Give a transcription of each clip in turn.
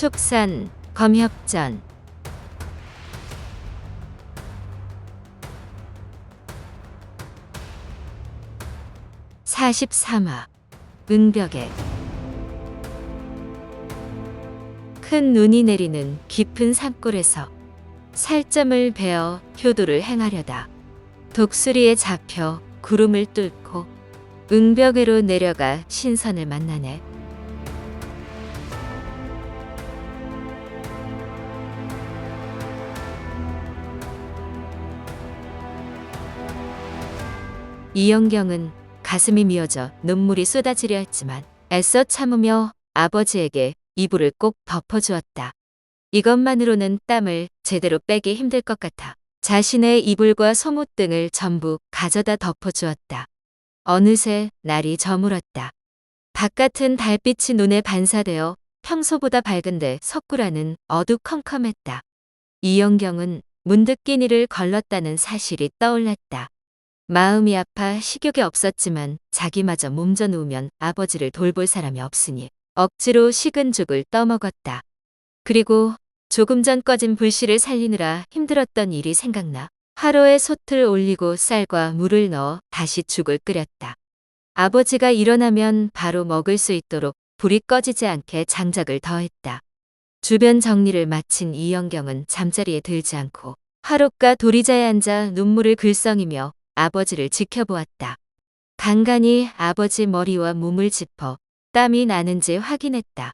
축산, 검협전. 43화 은벽에. 큰 눈이 내리는 깊은 산골에서 살점을 베어 효도를 행하려다 독수리에 잡혀 구름을 뚫고 은벽으로 내려가 신선을 만나네. 이영경은 가슴이 미어져 눈물이 쏟아지려 했지만 애써 참으며 아버지에게 이불을 꼭 덮어주었다. 이것만으로는 땀을 제대로 빼기 힘들 것 같아 자신의 이불과 속옷 등을 전부 가져다 덮어주었다. 어느새 날이 저물었다. 바깥은 달빛이 눈에 반사되어 평소보다 밝은데 석굴안은 어두컴컴했다. 이영경은 문득 끼니를 걸렀다는 사실이 떠올랐다. 마음이 아파 식욕이 없었지만 자기마저 몸져 누우면 아버지를 돌볼 사람이 없으니 억지로 식은 죽을 떠먹었다. 그리고 조금 전 꺼진 불씨를 살리느라 힘들었던 일이 생각나 화로에 솥을 올리고 쌀과 물을 넣어 다시 죽을 끓였다. 아버지가 일어나면 바로 먹을 수 있도록 불이 꺼지지 않게 장작을 더했다. 주변 정리를 마친 이영경은 잠자리에 들지 않고 화롯가 도리자에 앉아 눈물을 글썽이며 아버지를 지켜보았다. 간간히 아버지 머리와 몸을 짚어 땀이 나는지 확인했다.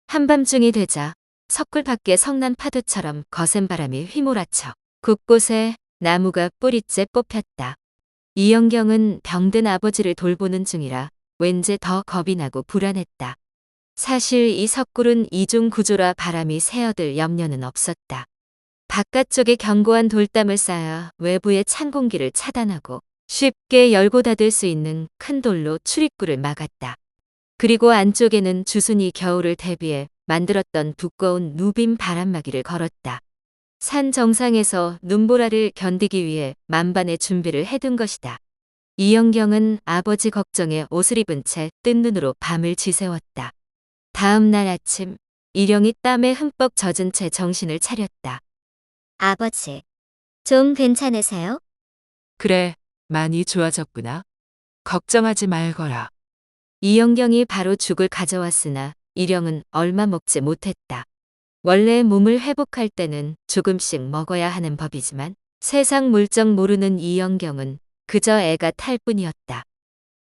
한밤중이 되자 석굴 밖에 성난 파도처럼 거센 바람이 휘몰아쳐 곳곳에 나무가 뿌리째 뽑혔다. 이영경은 병든 아버지를 돌보는 중이라 왠지 더 겁이 나고 불안했다. 사실 이 석굴은 이중 구조라 바람이 새어들 염려는 없었다. 바깥쪽에 견고한 돌담을 쌓아 외부의 찬 공기를 차단하고 쉽게 열고 닫을 수 있는 큰 돌로 출입구를 막았다. 그리고 안쪽에는 주순이 겨울을 대비해 만들었던 두꺼운 누빔 바람막이를 걸었다. 산 정상에서 눈보라를 견디기 위해 만반의 준비를 해둔 것이다. 이영경은 아버지 걱정에 옷을 입은 채 뜬 눈으로 밤을 지새웠다. 다음 날 아침 일영이 땀에 흠뻑 젖은 채 정신을 차렸다. 아버지, 좀 괜찮으세요? 그래, 많이 좋아졌구나. 걱정하지 말거라. 이영경이 바로 죽을 가져왔으나 일영은 얼마 먹지 못했다. 원래 몸을 회복할 때는 조금씩 먹어야 하는 법이지만 세상 물정 모르는 이영경은 그저 애가 탈 뿐이었다.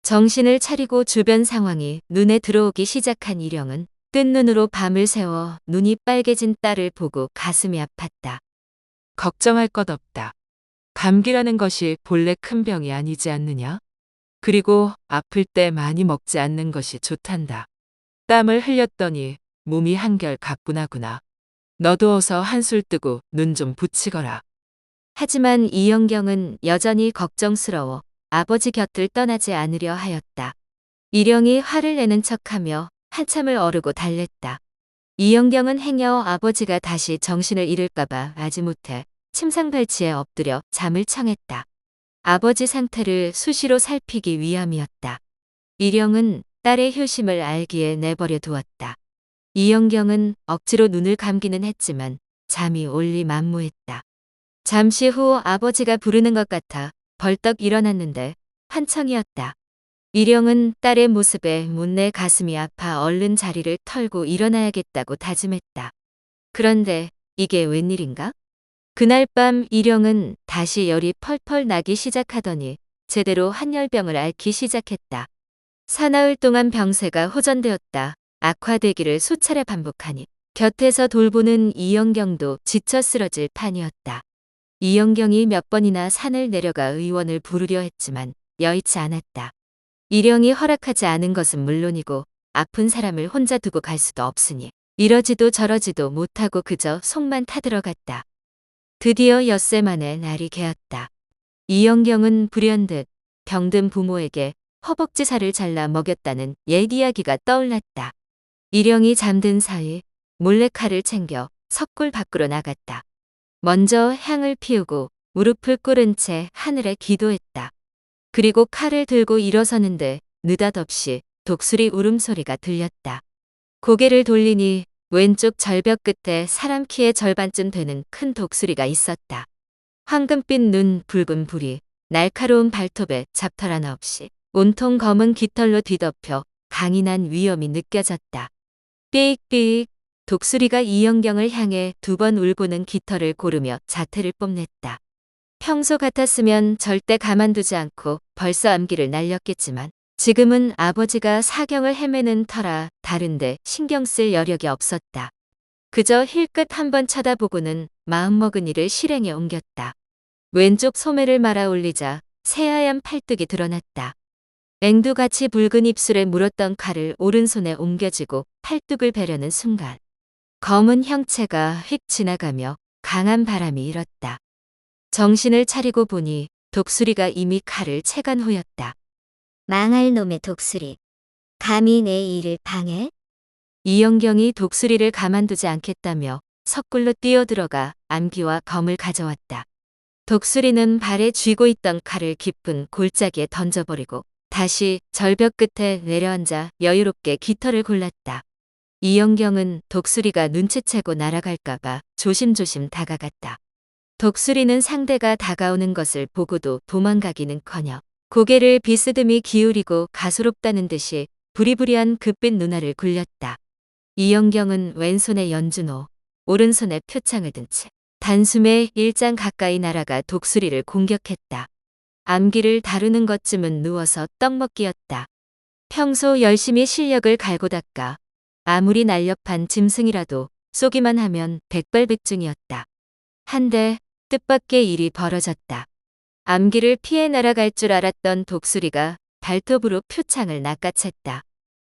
정신을 차리고 주변 상황이 눈에 들어오기 시작한 일영은 뜬 눈으로 밤을 새워 눈이 빨개진 딸을 보고 가슴이 아팠다. 걱정할 것 없다. 감기라는 것이 본래 큰 병이 아니지 않느냐? 그리고 아플 때 많이 먹지 않는 것이 좋단다. 땀을 흘렸더니 몸이 한결 가뿐하구나. 너도 어서 한술 뜨고 눈 좀 붙이거라. 하지만 이영경은 여전히 걱정스러워 아버지 곁을 떠나지 않으려 하였다. 일영이 화를 내는 척하며 한참을 어르고 달랬다. 이영경은 행여 아버지가 다시 정신을 잃을까봐 마지못해 침상발치에 엎드려 잠을 청했다. 아버지 상태를 수시로 살피기 위함이었다. 일영은 딸의 효심을 알기에 내버려 두었다. 이영경은 억지로 눈을 감기는 했지만 잠이 올리 만무했다. 잠시 후 아버지가 부르는 것 같아 벌떡 일어났는데 한청이었다. 일영은 딸의 모습에 못내 가슴이 아파 얼른 자리를 털고 일어나야겠다고 다짐했다. 그런데 이게 웬일인가? 그날 밤 일영은 다시 열이 펄펄 나기 시작하더니 제대로 한열병을 앓기 시작했다. 사나흘 동안 병세가 호전되었다. 악화되기를 수차례 반복하니 곁에서 돌보는 이영경도 지쳐 쓰러질 판이었다. 이영경이 몇 번이나 산을 내려가 의원을 부르려 했지만 여의치 않았다. 일영이 허락하지 않은 것은 물론이고 아픈 사람을 혼자 두고 갈 수도 없으니 이러지도 저러지도 못하고 그저 속만 타들어갔다. 드디어 엿새 만에 날이 개었다. 이영경은 불현듯 병든 부모에게 허벅지살을 잘라 먹였다는 옛 이야기가 떠올랐다. 일영이 잠든 사이 몰래 칼을 챙겨 석굴 밖으로 나갔다. 먼저 향을 피우고 무릎을 꿇은 채 하늘에 기도했다. 그리고 칼을 들고 일어서는데 느닷없이 독수리 울음소리가 들렸다. 고개를 돌리니 왼쪽 절벽 끝에 사람 키의 절반쯤 되는 큰 독수리가 있었다. 황금빛 눈, 붉은 부리, 날카로운 발톱에 잡털 하나 없이 온통 검은 깃털로 뒤덮여 강인한 위험이 느껴졌다. 삑삑. 독수리가 이영경을 향해 두 번 울고는 깃털을 고르며 자태를 뽐냈다. 평소 같았으면 절대 가만두지 않고 벌써 암기를 날렸겠지만 지금은 아버지가 사경을 헤매는 터라 다른데 신경 쓸 여력이 없었다. 그저 힐끗 한번 쳐다보고는 마음먹은 일을 실행에 옮겼다. 왼쪽 소매를 말아 올리자 새하얀 팔뚝이 드러났다. 앵두같이 붉은 입술에 물었던 칼을 오른손에 옮겨쥐고 팔뚝을 베려는 순간 검은 형체가 휙 지나가며 강한 바람이 일었다. 정신을 차리고 보니 독수리가 이미 칼을 채간 후였다. 망할 놈의 독수리. 감히 내 일을 방해? 이영경이 독수리를 가만두지 않겠다며 석굴로 뛰어들어가 암기와 검을 가져왔다. 독수리는 발에 쥐고 있던 칼을 깊은 골짜기에 던져버리고 다시 절벽 끝에 내려앉아 여유롭게 깃털을 골랐다. 이영경은 독수리가 눈치채고 날아갈까봐 조심조심 다가갔다. 독수리는 상대가 다가오는 것을 보고도 도망가기는커녕 고개를 비스듬히 기울이고 가소롭다는 듯이 부리부리한 급빛 눈알을 굴렸다. 이영경은 왼손에 연준호, 오른손에 표창을 든 채 단숨에 일장 가까이 날아가 독수리를 공격했다. 암기를 다루는 것쯤은 누워서 떡먹기였다. 평소 열심히 실력을 갈고 닦아 아무리 날렵한 짐승이라도 쏘기만 하면 백발백중이었다. 한데 뜻밖의 일이 벌어졌다. 암기를 피해 날아갈 줄 알았던 독수리가 발톱으로 표창을 낚아챘다.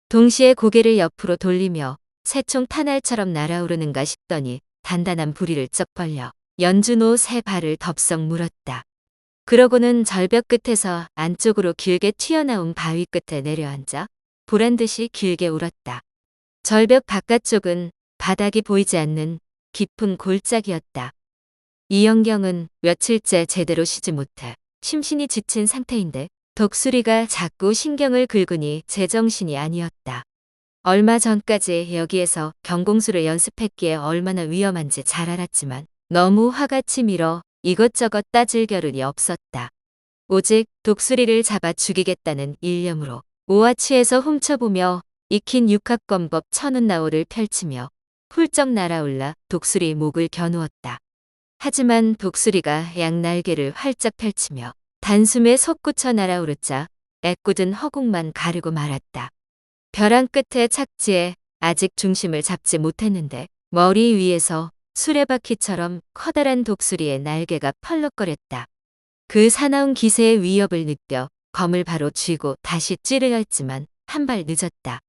동시에 고개를 옆으로 돌리며 새총 탄알처럼 날아오르는가 싶더니 단단한 부리를 쩍 벌려 연준호 새 발을 덥석 물었다. 그러고는 절벽 끝에서 안쪽으로 길게 튀어나온 바위 끝에 내려앉아 보란듯이 길게 울었다. 절벽 바깥쪽은 바닥이 보이지 않는 깊은 골짜기였다. 이영경은 며칠째 제대로 쉬지 못해 심신이 지친 상태인데 독수리가 자꾸 신경을 긁으니 제정신이 아니었다. 얼마 전까지 여기에서 경공수를 연습했기에 얼마나 위험한지 잘 알았지만 너무 화가 치밀어 이것저것 따질 겨를이 없었다. 오직 독수리를 잡아 죽이겠다는 일념으로 오아치에서 훔쳐보며 익힌 육합권법 천운나오를 펼치며 훌쩍 날아올라 독수리 목을 겨누었다. 하지만 독수리가 양날개를 활짝 펼치며 단숨에 솟구쳐 날아오르자 애꿎은 허공만 가르고 말았다. 벼랑 끝에 착지해 아직 중심을 잡지 못했는데 머리 위에서 수레바퀴처럼 커다란 독수리의 날개가 펄럭거렸다. 그 사나운 기세의 위협을 느껴 검을 바로 쥐고 다시 찌르려 했지만 한 발 늦었다.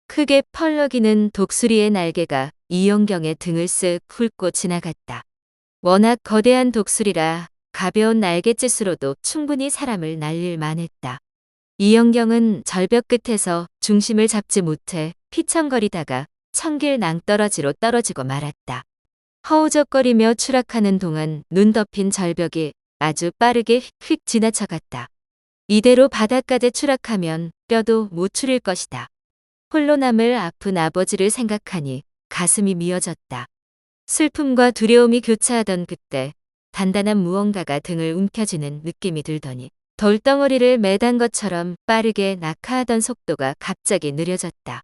크게 펄럭이는 독수리의 날개가 이영경의 등을 쓱 훑고 지나갔다. 워낙 거대한 독수리라 가벼운 날갯짓으로도 충분히 사람을 날릴 만했다. 이영경은 절벽 끝에서 중심을 잡지 못해 휘청거리다가 천길 낭떠러지로 떨어지고 말았다. 허우적거리며 추락하는 동안 눈 덮인 절벽이 아주 빠르게 휙 지나쳐갔다. 이대로 바닥까지 추락하면 뼈도 못 추릴 것이다. 홀로 남을 아픈 아버지를 생각하니 가슴이 미어졌다. 슬픔과 두려움이 교차하던 그때 단단한 무언가가 등을 움켜쥐는 느낌이 들더니 돌덩어리를 매단 것처럼 빠르게 낙하하던 속도가 갑자기 느려졌다.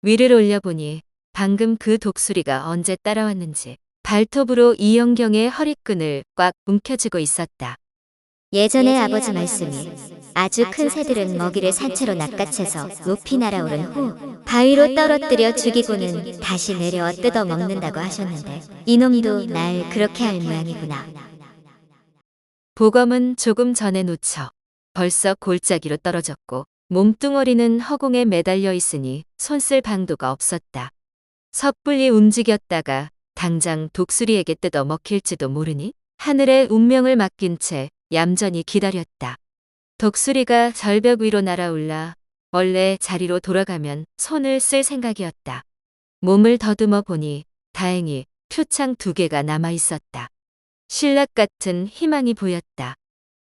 위를 올려보니 방금 그 독수리가 언제 따라왔는지 발톱으로 이영경의 허리끈을 꽉 움켜쥐고 있었다. 예전에 아버지 말씀이 아주 큰 새들은 먹이를 산채로 낚아채서 높이 날아오른 후 바위로 떨어뜨려 죽이고는 다시 내려와 뜯어 먹는다고 하셨는데 이놈도 날 그렇게 할 모양이구나. 보검은 조금 전에 놓쳐 벌써 골짜기로 떨어졌고 몸뚱어리는 허공에 매달려 있으니 손쓸 방도가 없었다. 섣불리 움직였다가 당장 독수리에게 뜯어 먹힐지도 모르니 하늘의 운명을 맡긴 채 얌전히 기다렸다. 독수리가 절벽 위로 날아올라 원래 자리로 돌아가면 손을 쓸 생각이었다. 몸을 더듬어 보니 다행히 표창 2개가 남아 있었다. 신락 같은 희망이 보였다.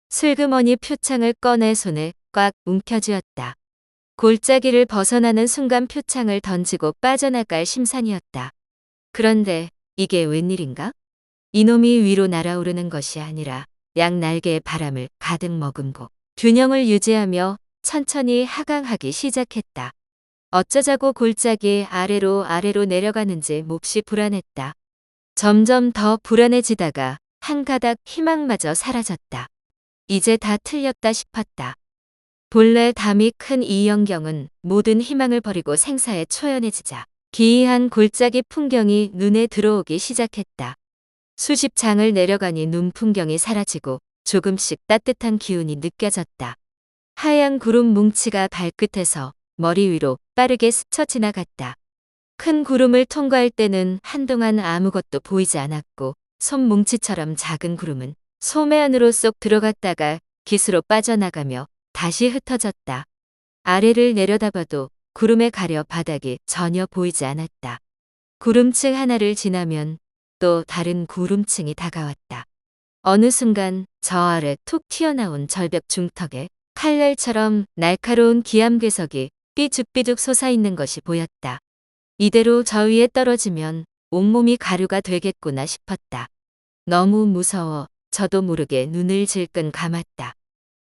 슬그머니 표창을 꺼내 손에 꽉 움켜쥐었다. 골짜기를 벗어나는 순간 표창을 던지고 빠져나갈 심산이었다. 그런데 이게 웬일인가? 이놈이 위로 날아오르는 것이 아니라 양 날개에 바람을 가득 머금고 균형을 유지하며 천천히 하강하기 시작했다. 어쩌자고 골짜기 아래로 내려가는지 몹시 불안했다. 점점 더 불안해지다가 한 가닥 희망마저 사라졌다. 이제 다 틀렸다 싶었다. 본래 담이 큰 이영경은 모든 희망을 버리고 생사에 초연해지자 기이한 골짜기 풍경이 눈에 들어오기 시작했다. 수십 장을 내려가니 눈 풍경이 사라지고 조금씩 따뜻한 기운이 느껴졌다. 하얀 구름 뭉치가 발끝에서 머리 위로 빠르게 스쳐 지나갔다. 큰 구름을 통과할 때는 한동안 아무것도 보이지 않았고 손뭉치처럼 작은 구름은 소매 안으로 쏙 들어갔다가 깃으로 빠져나가며 다시 흩어졌다. 아래를 내려다봐도 구름에 가려 바닥이 전혀 보이지 않았다. 구름층 하나를 지나면 또 다른 구름층이 다가왔다. 어느 순간 저 아래 툭 튀어나온 절벽 중턱에 칼날처럼 날카로운 기암괴석이 삐죽삐죽 솟아있는 것이 보였다. 이대로 저 위에 떨어지면 온몸이 가루가 되겠구나 싶었다. 너무 무서워 저도 모르게 눈을 질끈 감았다.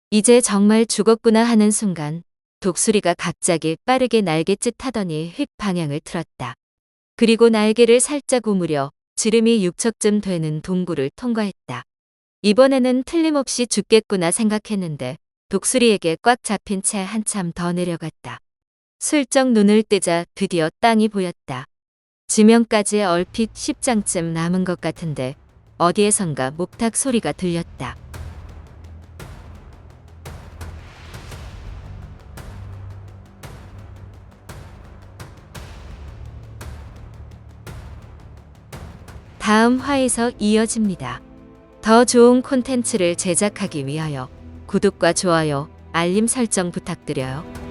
이제 정말 죽었구나 하는 순간 독수리가 갑자기 빠르게 날갯짓 하더니 휙 방향을 틀었다. 그리고 날개를 살짝 오므려 지름이 6척쯤 되는 동굴을 통과했다. 이번에는 틀림없이 죽겠구나 생각했는데 독수리에게 꽉 잡힌 채 한참 더 내려갔다. 슬쩍 눈을 뜨자 드디어 땅이 보였다. 지면까지 얼핏 10장쯤 남은 것 같은데 어디에선가 목탁 소리가 들렸다. 다음 화에서 이어집니다. 더 좋은 콘텐츠를 제작하기 위하여 구독과 좋아요, 알림 설정 부탁드려요.